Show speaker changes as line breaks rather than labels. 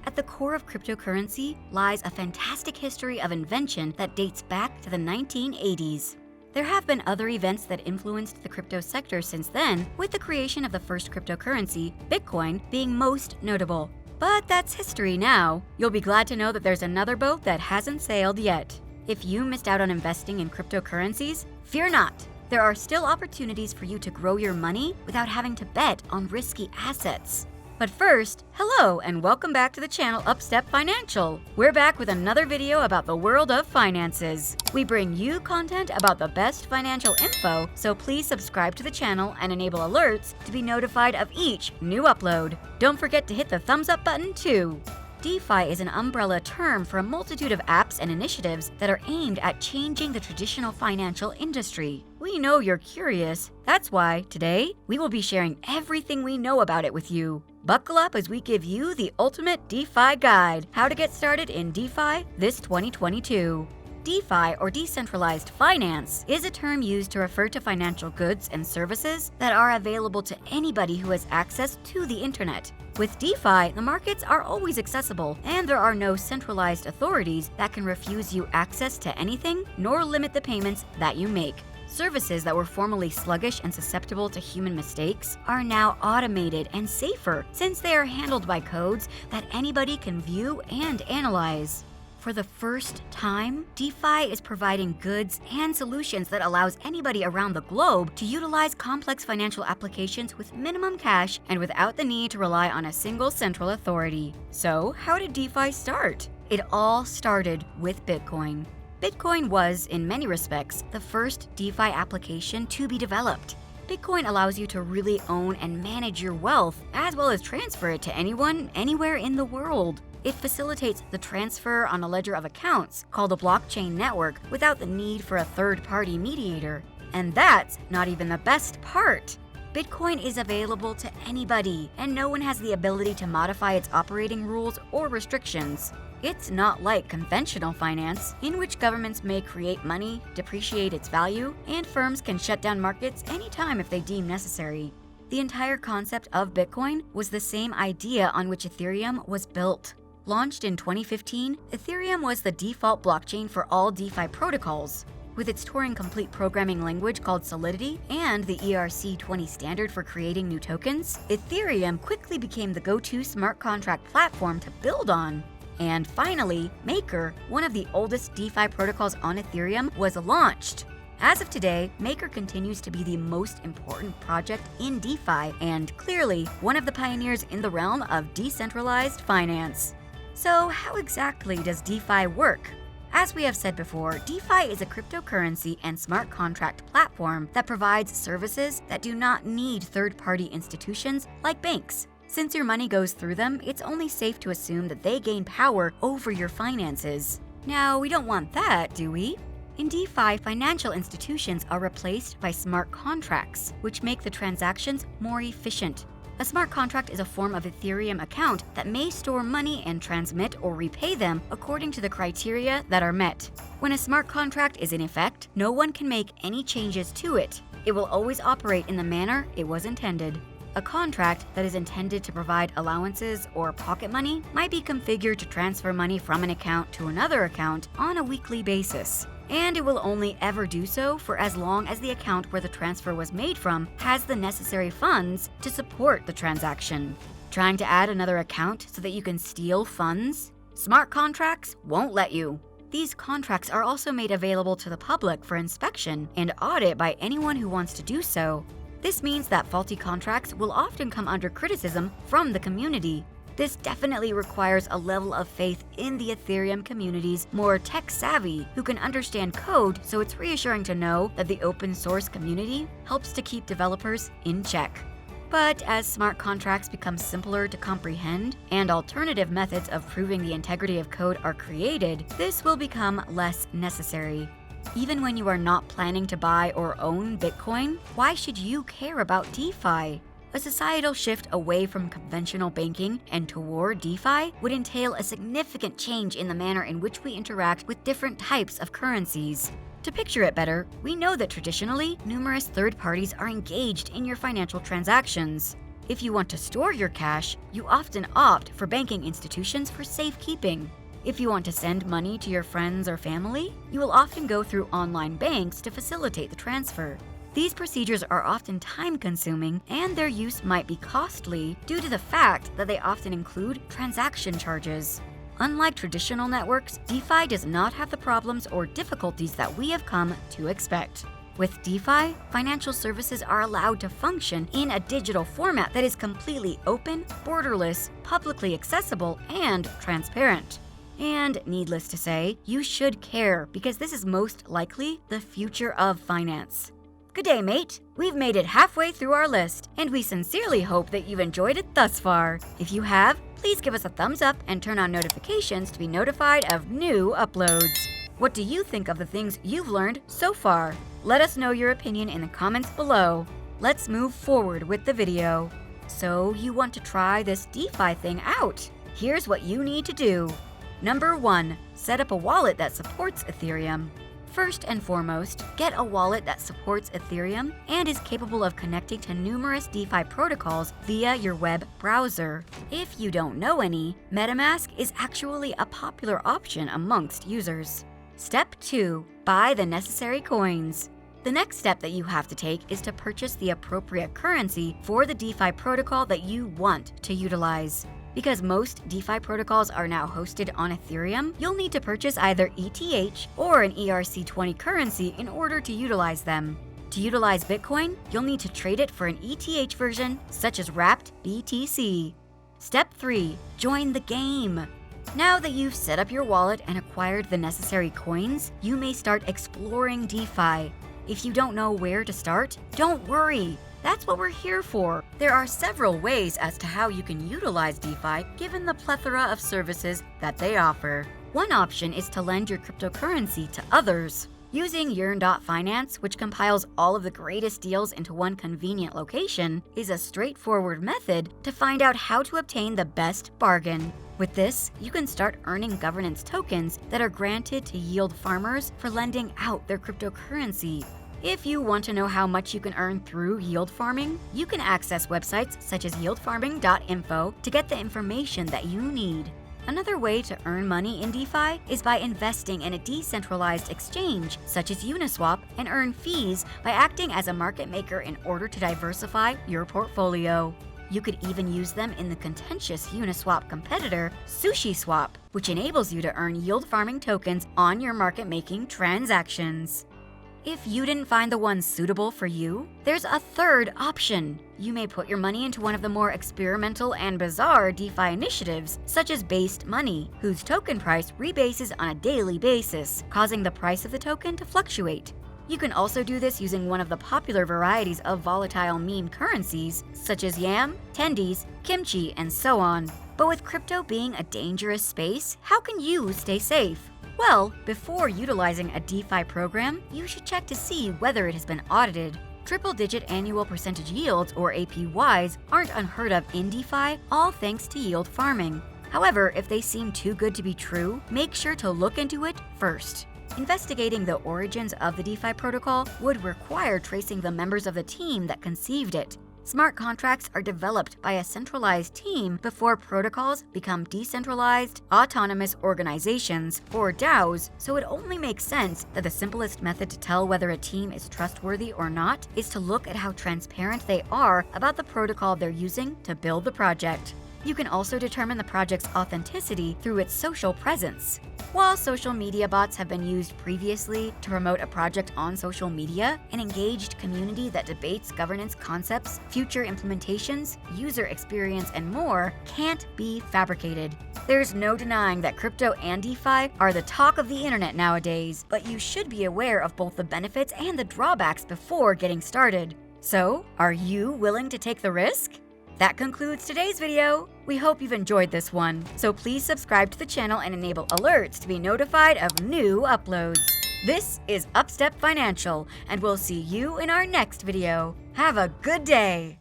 At the core of cryptocurrency lies a fantastic history of invention that dates back to the 1980s. There have been other events that influenced the crypto sector since then, with the creation of the first cryptocurrency, Bitcoin, being most notable. But that's history now. You'll be glad to know that there's another boat that hasn't sailed yet. If you missed out on investing in cryptocurrencies, fear not. There are still opportunities for you to grow your money without having to bet on risky assets. But first, hello and welcome back to the channel Upstep Financial. We're back with another video about the world of finances. We bring you content about the best financial info, so please subscribe to the channel and enable alerts to be notified of each new upload. Don't forget to hit the thumbs up button too. DeFi is an umbrella term for a multitude of apps and initiatives that are aimed at changing the traditional financial industry. We know you're curious. That's why, today, we will be sharing everything we know about it with you. Buckle up as we give you the ultimate DeFi guide, how to get started in DeFi this 2022. DeFi, or Decentralized Finance, is a term used to refer to financial goods and services that are available to anybody who has access to the internet. With DeFi, the markets are always accessible, and there are no centralized authorities that can refuse you access to anything nor limit the payments that you make. Services that were formerly sluggish and susceptible to human mistakes are now automated and safer since they are handled by codes that anybody can view and analyze. For the first time, DeFi is providing goods and solutions that allows anybody around the globe to utilize complex financial applications with minimum cash and without the need to rely on a single central authority. So, how did DeFi start? It all started with Bitcoin. Bitcoin was, in many respects, the first DeFi application to be developed. Bitcoin allows you to really own and manage your wealth, as well as transfer it to anyone, anywhere in the world. It facilitates the transfer on a ledger of accounts, called a blockchain network, without the need for a third-party mediator. And that's not even the best part. Bitcoin is available to anybody, and no one has the ability to modify its operating rules or restrictions. It's not like conventional finance, in which governments may create money, depreciate its value, and firms can shut down markets anytime if they deem necessary. The entire concept of Bitcoin was the same idea on which Ethereum was built. Launched in 2015, Ethereum was the default blockchain for all DeFi protocols. With its Turing-complete programming language called Solidity and the ERC-20 standard for creating new tokens, Ethereum quickly became the go-to smart contract platform to build on. And finally, Maker, one of the oldest DeFi protocols on Ethereum, was launched. As of today, Maker continues to be the most important project in DeFi and clearly one of the pioneers in the realm of decentralized finance. So how exactly does DeFi work? As we have said before, DeFi is a cryptocurrency and smart contract platform that provides services that do not need third-party institutions like banks. Since your money goes through them, it's only safe to assume that they gain power over your finances. Now, we don't want that, do we? In DeFi, financial institutions are replaced by smart contracts, which make the transactions more efficient. A smart contract is a form of Ethereum account that may store money and transmit or repay them according to the criteria that are met. When a smart contract is in effect, no one can make any changes to it. It will always operate in the manner it was intended. A contract that is intended to provide allowances or pocket money might be configured to transfer money from an account to another account on a weekly basis. And it will only ever do so for as long as the account where the transfer was made from has the necessary funds to support the transaction. Trying to add another account so that you can steal funds? Smart contracts won't let you. These contracts are also made available to the public for inspection and audit by anyone who wants to do so. This means that faulty contracts will often come under criticism from the community. This definitely requires a level of faith in the Ethereum community's more tech-savvy, who can understand code, so it's reassuring to know that the open source community helps to keep developers in check. But as smart contracts become simpler to comprehend and alternative methods of proving the integrity of code are created, this will become less necessary. Even when you are not planning to buy or own Bitcoin, why should you care about DeFi? A societal shift away from conventional banking and toward DeFi would entail a significant change in the manner in which we interact with different types of currencies. To picture it better, we know that traditionally, numerous third parties are engaged in your financial transactions. If you want to store your cash, you often opt for banking institutions for safekeeping. If you want to send money to your friends or family, you will often go through online banks to facilitate the transfer. These procedures are often time-consuming, and their use might be costly due to the fact that they often include transaction charges. Unlike traditional networks, DeFi does not have the problems or difficulties that we have come to expect. With DeFi, financial services are allowed to function in a digital format that is completely open, borderless, publicly accessible, and transparent. And needless to say, you should care because this is most likely the future of finance. Good day, mate. We've made it halfway through our list, and we sincerely hope that you've enjoyed it thus far. If you have, please give us a thumbs up and turn on notifications to be notified of new uploads. What do you think of the things you've learned so far? Let us know your opinion in the comments below. Let's move forward with the video. So you want to try this DeFi thing out? Here's what you need to do. Number 1. Set up a wallet that supports Ethereum. First and foremost, get a wallet that supports Ethereum and is capable of connecting to numerous DeFi protocols via your web browser. If you don't know any, MetaMask is actually a popular option amongst users. Step 2. Buy the necessary coins. The next step that you have to take is to purchase the appropriate currency for the DeFi protocol that you want to utilize. Because most DeFi protocols are now hosted on Ethereum, you'll need to purchase either ETH or an ERC20 currency in order to utilize them. To utilize Bitcoin, you'll need to trade it for an ETH version, such as wrapped BTC. Step 3. Join the game. Now that you've set up your wallet and acquired the necessary coins, you may start exploring DeFi. If you don't know where to start, don't worry. That's what we're here for. There are several ways as to how you can utilize DeFi given the plethora of services that they offer. One option is to lend your cryptocurrency to others. Using Finance, which compiles all of the greatest deals into one convenient location, is a straightforward method to find out how to obtain the best bargain. With this, you can start earning governance tokens that are granted to yield farmers for lending out their cryptocurrency. If you want to know how much you can earn through yield farming, you can access websites such as yieldfarming.info to get the information that you need. Another way to earn money in DeFi is by investing in a decentralized exchange such as Uniswap and earn fees by acting as a market maker in order to diversify your portfolio. You could even use them in the contentious Uniswap competitor, SushiSwap, which enables you to earn yield farming tokens on your market-making transactions. If you didn't find the one suitable for you, there's a third option. You may put your money into one of the more experimental and bizarre DeFi initiatives, such as Based Money, whose token price rebases on a daily basis, causing the price of the token to fluctuate. You can also do this using one of the popular varieties of volatile meme currencies, such as Yam, Tendies, Kimchi, and so on. But with crypto being a dangerous space, how can you stay safe? Well, before utilizing a DeFi program, you should check to see whether it has been audited. Triple-digit annual percentage yields, or APYs, aren't unheard of in DeFi, all thanks to yield farming. However, if they seem too good to be true, make sure to look into it first. Investigating the origins of the DeFi protocol would require tracing the members of the team that conceived it. Smart contracts are developed by a centralized team before protocols become decentralized, autonomous organizations, or DAOs, so it only makes sense that the simplest method to tell whether a team is trustworthy or not is to look at how transparent they are about the protocol they're using to build the project. You can also determine the project's authenticity through its social presence. While social media bots have been used previously to promote a project on social media, an engaged community that debates governance concepts, future implementations, user experience, and more can't be fabricated. There's no denying that crypto and DeFi are the talk of the internet nowadays, but you should be aware of both the benefits and the drawbacks before getting started. So, are you willing to take the risk? That concludes today's video. We hope you've enjoyed this one, so please subscribe to the channel and enable alerts to be notified of new uploads. This is Upstep Financial, and we'll see you in our next video. Have a good day!